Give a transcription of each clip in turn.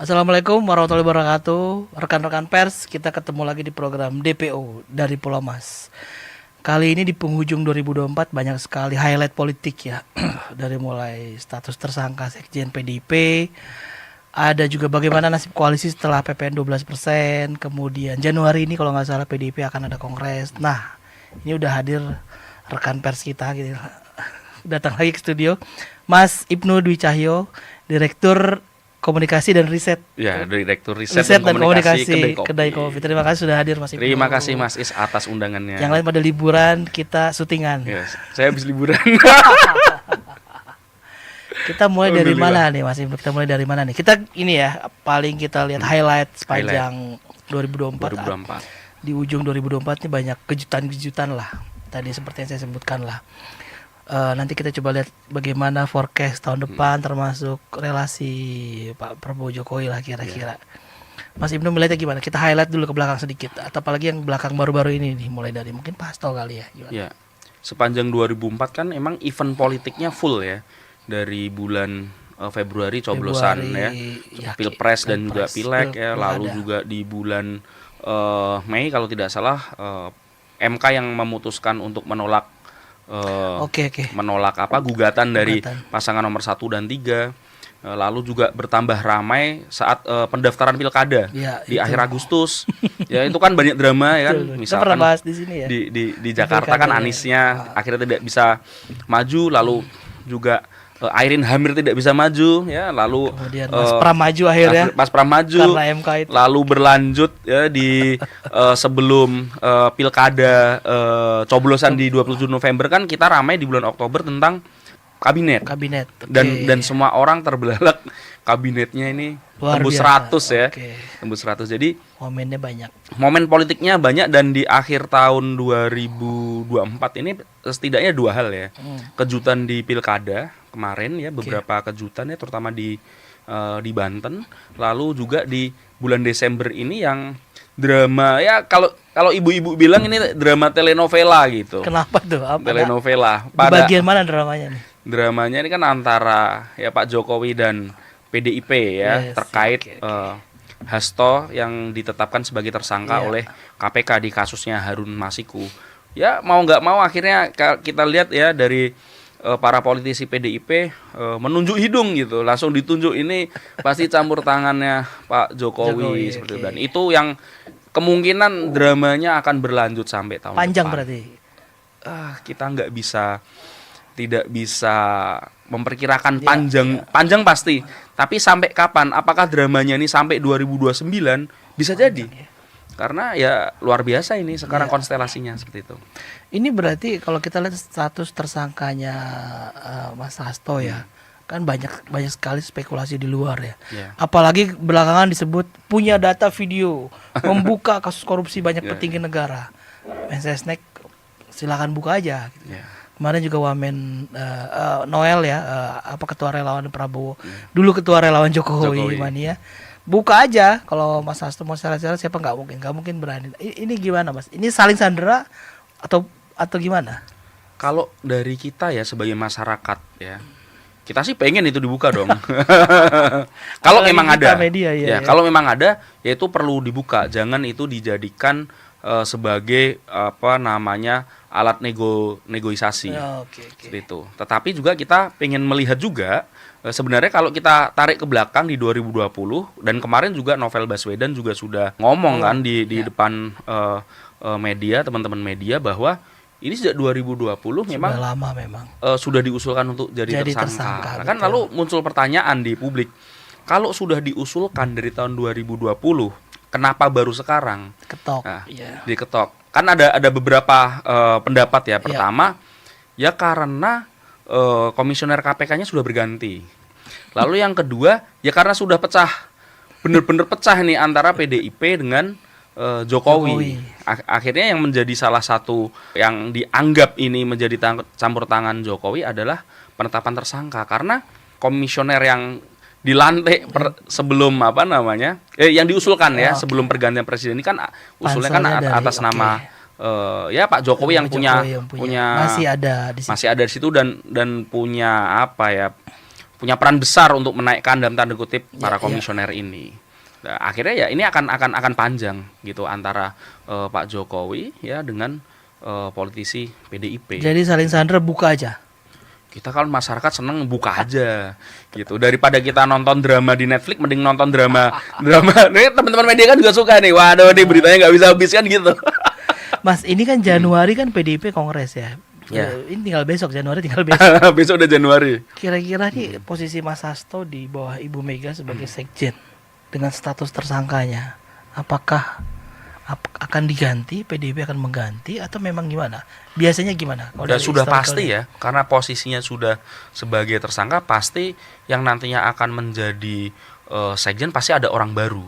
Assalamualaikum warahmatullahi wabarakatuh. Rekan-rekan pers, kita ketemu lagi di program DPO dari Pulau Mas. Kali ini di penghujung 2024 banyak sekali highlight politik ya. Dari mulai status tersangka Sekjen PDIP, ada juga bagaimana nasib koalisi setelah PPN 12%. Kemudian Januari ini kalau nggak salah PDIP akan ada kongres. Nah, ini udah hadir rekan pers kita gitu. Datang lagi ke studio Mas Ibnu Dwi Cahyo, Direktur Komunikasi dan Riset. Ya, Direktur Riset dan Komunikasi Kedai Kopi. Terima kasih sudah hadir Mas Ibnu. Terima kasih Mas Is atas undangannya. Yang lain pada liburan, kita syutingan. Yes, saya habis liburan. Kita mulai dari mana nih Mas Ibnu? Kita mulai dari mana nih? Kita ini ya, paling kita lihat highlight sepanjang 2024. Di ujung 2024 ini banyak kejutan-kejutan lah. Tadi seperti yang saya sebutkan lah. Nanti kita coba lihat bagaimana forecast tahun depan, termasuk relasi Pak Prabowo Jokowi lah kira-kira. Mas Ibnu melihatnya gimana? Kita highlight dulu ke belakang sedikit, atau apalagi yang belakang baru-baru ini nih, mulai dari mungkin Pak Hasto kali ya. Gimana? Ya, sepanjang 2004 kan emang event politiknya full ya, dari bulan Februari coblosan ya, Pilpres dan juga Pileg ya, lalu juga di bulan Mei kalau tidak salah MK yang memutuskan untuk menolak menolak gugatan dari pasangan nomor 1 dan 3. Lalu juga bertambah ramai saat pendaftaran pilkada di akhir Agustus. Ya itu kan banyak drama ya kan. Misalkan di sini ya. Di Jakarta kan Aniesnya akhirnya tidak bisa maju, lalu juga Airin Hamir tidak bisa maju ya, lalu kemudian Mas Pram maju akhirnya. Mas Pram maju karena MK itu. Lalu berlanjut ya di sebelum pilkada coblosan di 27 November kan kita ramai di bulan Oktober tentang kabinet. Okay. Dan semua orang terbelalak kabinetnya ini tembus 100 ya. Tembus 100. Jadi momennya banyak. Momen politiknya banyak, dan di akhir tahun 2024 ini setidaknya 2 hal ya. Kejutan di pilkada kemarin ya, beberapa kejutan ya, terutama di Banten. Lalu juga di bulan Desember ini yang drama ya, kalau ibu-ibu bilang ini drama telenovela gitu. Kenapa tuh? Telenovela. Di bagian mana dramanya nih? Dramanya ini kan antara ya Pak Jokowi dan PDIP ya, terkait Hasto yang ditetapkan sebagai tersangka oleh KPK di kasusnya Harun Masiku. Ya mau nggak mau akhirnya kita lihat ya dari para politisi PDIP menunjuk hidung gitu, langsung ditunjuk ini pasti campur tangannya Pak Jokowi seperti itu. Dan itu yang kemungkinan dramanya akan berlanjut sampai tahun panjang depan. Berarti Kita tidak bisa memperkirakan panjang pasti, tapi sampai kapan, apakah dramanya ini sampai 2029 bisa jadi karena ya luar biasa ini sekarang konstelasinya seperti itu. Ini berarti kalau kita lihat status tersangkanya Mas Hasto ya, kan banyak sekali spekulasi di luar ya. Apalagi belakangan disebut punya data video membuka kasus korupsi banyak petinggi negara. Mensesnek silakan buka aja gitu. Kemarin juga Wamen Noel ya, ketua relawan Prabowo, dulu ketua relawan Jokowi. Mania. Buka aja, kalau Mas Hasto mau syarat-syarat siapa nggak mungkin berani. Ini gimana Mas? Ini saling sandera atau gimana? Kalau dari kita ya sebagai masyarakat ya, kita sih pengen itu dibuka dong. Kalau memang ada, kalau memang ada, ya itu perlu dibuka. Jangan itu dijadikan sebagai alat negosiasi. Seperti itu. Tetapi juga kita pengen melihat juga sebenarnya kalau kita tarik ke belakang di 2020, dan kemarin juga Novel Baswedan juga sudah ngomong kan di depan media, teman-teman media, bahwa ini sejak 2020 memang sudah diusulkan untuk jadi tersangka. Kan lalu muncul pertanyaan di publik, kalau sudah diusulkan dari tahun 2020, kenapa baru sekarang diketok? Kan ada beberapa pendapat ya. Pertama, ya karena komisioner KPK-nya sudah berganti. Lalu yang kedua, ya karena sudah benar-benar pecah nih antara PDIP dengan Jokowi. Akhirnya yang menjadi salah satu yang dianggap ini menjadi campur tangan Jokowi adalah penetapan tersangka, karena komisioner yang dilantik sebelum yang diusulkan sebelum pergantian presiden ini kan usulnya kan atas nama ya Pak Jokowi yang punya masih ada di situ dan punya punya peran besar untuk menaikkan dalam tanda kutip para komisioner ini. Nah, akhirnya ya ini akan panjang gitu antara Pak Jokowi ya dengan politisi PDIP. Jadi saling sandra buka aja. Kita kan masyarakat seneng buka aja gitu, daripada kita nonton drama di Netflix mending nonton drama. Nih teman-teman media kan juga suka nih, waduh nih beritanya nggak bisa habis kan gitu. Mas, ini kan Januari kan PDIP kongres ya. Ini tinggal besok, Januari tinggal besok. Besok udah Januari. Kira-kira nih posisi Mas Hasto di bawah Ibu Mega sebagai sekjen dengan status tersangkanya, apakah akan diganti, PDIP akan mengganti atau memang gimana? Biasanya gimana? Sudah pasti ya, karena posisinya sudah sebagai tersangka, pasti yang nantinya akan menjadi sekjen pasti ada orang baru.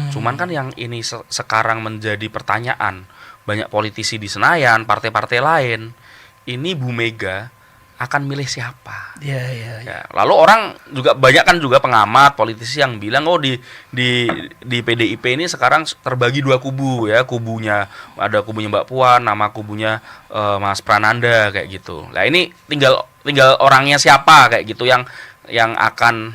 Cuman kan yang ini sekarang menjadi pertanyaan banyak politisi di Senayan, partai-partai lain, ini Bu Mega akan milih siapa? Ya, lalu orang juga banyak kan juga pengamat politisi yang bilang di PDIP ini sekarang terbagi dua kubu ya, ada kubunya Mbak Puan, nama kubunya Mas Prananda kayak gitu. Nah ini tinggal orangnya siapa kayak gitu yang akan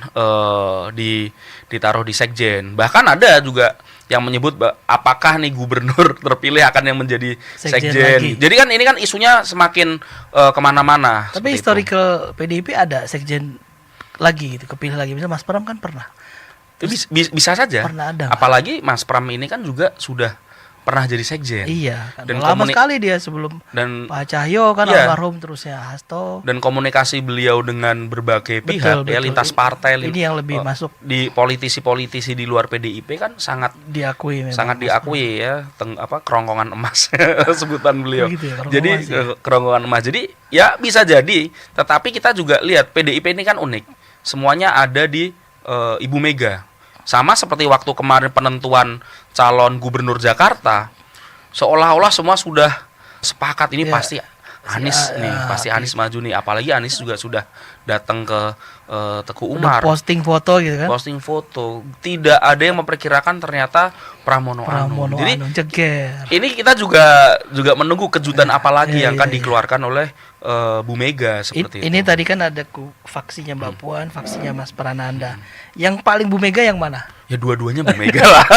ditaruh di sekjen. Bahkan ada juga yang menyebut apakah nih gubernur terpilih akan yang menjadi sekjen. Jadi kan ini kan isunya semakin kemana-mana. Tapi historical PDIP ada sekjen lagi gitu, kepilih lagi. Misalnya Mas Pram kan pernah. Bisa saja. Pernah ada. Apalagi Mas Pram ini kan juga sudah pernah jadi sekjen. Iya, kan dan lama sekali dia sebelum Pak Cahyo kan almarhum, terusnya Hasto. Dan komunikasi beliau dengan berbagai pihak ya, lintas partai. Ini yang lebih masuk di politisi-politisi di luar PDIP kan sangat diakui ya, kerongkongan emas sebutan beliau. Begitu ya, jadi kerongkongan emas. Jadi ya bisa jadi, tetapi kita juga lihat PDIP ini kan unik. Semuanya ada di Ibu Mega. Sama seperti waktu kemarin penentuan calon gubernur Jakarta, seolah-olah semua sudah sepakat ini pasti Anies pasti Anies maju nih. Apalagi Anies juga sudah datang ke Teguh Umar. Posting foto gitu kan? Posting foto. Tidak ada yang memperkirakan ternyata Pramono Anung. Jadi ini kita juga menunggu kejutan apa lagi yang akan dikeluarkan oleh Bu Mega seperti itu. Ini tadi kan ada faksinya Mbak Puan, faksinya Mas Prananda. Yang paling Bu Mega yang mana? Ya dua-duanya Bu Mega lah.